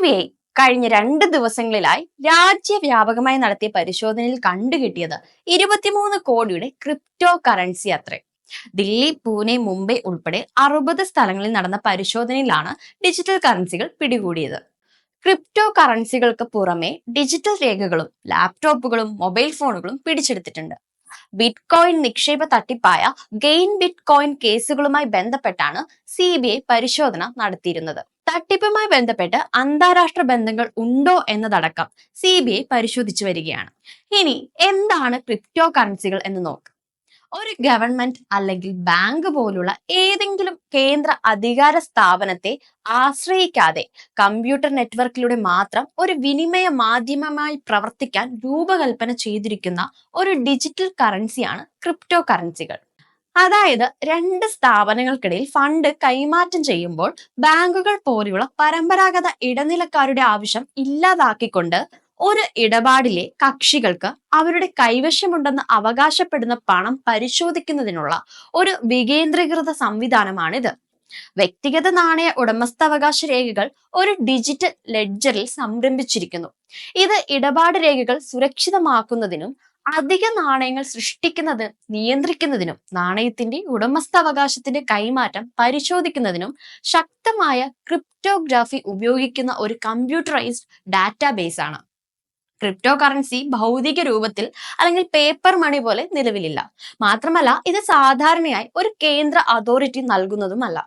CBI കഴിഞ്ഞ 2 ദിവസങ്ങളിലായി രാജ്യവ്യാപകമായി നടത്തിയ പരിശോധനയിൽ കണ്ടുകിട്ടിയത് 23 കോടിയുടെ ക്രിപ്റ്റോ കറൻസി അത്രേ. ദില്ലി, പൂനെ, മുംബൈ ഉൾപ്പെടെ 60 സ്ഥലങ്ങളിൽ നടന്ന പരിശോധനയിലാണ് ഡിജിറ്റൽ കറൻസികൾ പിടികൂടിയത്. ക്രിപ്റ്റോ കറൻസികൾക്ക് പുറമെ ഡിജിറ്റൽ രേഖകളും ലാപ്ടോപ്പുകളും മൊബൈൽ ഫോണുകളും പിടിച്ചെടുത്തിട്ടുണ്ട്. ബിറ്റ്കോയിൻ നിക്ഷേപ തട്ടിപ്പായ ഗെയിൻ ബിറ്റ്കോയിൻ കേസുകളുമായി ബന്ധപ്പെട്ടാണ് CBI പരിശോധന നടത്തിയിരുന്നത്. തട്ടിപ്പുമായി ബന്ധപ്പെട്ട് അന്താരാഷ്ട്ര ബന്ധങ്ങൾ ഉണ്ടോ എന്നതടക്കം CBI പരിശോധിച്ചു വരികയാണ്. ഇനി എന്താണ് ക്രിപ്റ്റോ കറൻസികൾ എന്ന് നോക്കാം. ഒരു ഗവൺമെന്റ് അല്ലെങ്കിൽ ബാങ്ക് പോലുള്ള ഏതെങ്കിലും കേന്ദ്ര അധികാര സ്ഥാപനത്തെ ആശ്രയിക്കാതെ കമ്പ്യൂട്ടർ നെറ്റ്വർക്കിലൂടെ മാത്രം ഒരു വിനിമയ മാധ്യമമായി പ്രവർത്തിക്കാൻ രൂപകൽപ്പന ചെയ്തിരിക്കുന്ന ഒരു ഡിജിറ്റൽ കറൻസിയാണ് ക്രിപ്റ്റോ കറൻസികൾ. അതായത് രണ്ട് സ്ഥാപനങ്ങൾക്കിടയിൽ ഫണ്ട് കൈമാറ്റം ചെയ്യുമ്പോൾ ബാങ്കുകൾ പോലെയുള്ള പരമ്പരാഗത ഇടനിലക്കാരുടെ ആവശ്യം ഇല്ലാതാക്കിക്കൊണ്ട് ഒരു ഇടപാടിലെ കക്ഷികൾക്ക് അവരുടെ കൈവശമുണ്ടെന്ന് അവകാശപ്പെടുന്ന പണം പരിശോധിക്കുന്നതിനുള്ള ഒരു വികേന്ദ്രീകൃത സംവിധാനമാണിത്. വ്യക്തിഗത നാണയ ഉടമസ്ഥാവകാശ രേഖകൾ ഒരു ഡിജിറ്റൽ ലെഡ്ജറിൽ സംരംഭിച്ചിരിക്കുന്നു. ഇത് ഇടപാട് രേഖകൾ സുരക്ഷിതമാക്കുന്നതിനും അധിക നാണയങ്ങൾ സൃഷ്ടിക്കുന്നത് നിയന്ത്രിക്കുന്നതിനും നാണയത്തിന്റെ ഉടമസ്ഥാവകാശത്തിന്റെ കൈമാറ്റം പരിശോധിക്കുന്നതിനും ശക്തമായ ക്രിപ്റ്റോഗ്രാഫി ഉപയോഗിക്കുന്ന ഒരു കമ്പ്യൂട്ടറൈസ്ഡ് ഡാറ്റാബേസ് ആണ്. ക്രിപ്റ്റോ കറൻസി ഭൗതിക രൂപത്തിൽ അല്ലെങ്കിൽ പേപ്പർ മണി പോലെ നിലവിലില്ല. മാത്രമല്ല ഇത് സാധാരണയായി ഒരു കേന്ദ്ര അതോറിറ്റി നൽകുന്നതുമല്ല.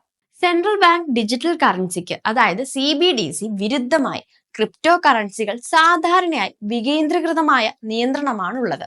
സെൻട്രൽ ബാങ്ക് ഡിജിറ്റൽ കറൻസിക്ക് അതായത് CBDC വിരുദ്ധമായി ക്രിപ്റ്റോ കറൻസികൾ സാധാരണയായി വികേന്ദ്രീകൃതമായ നിയന്ത്രണമാണുള്ളത്.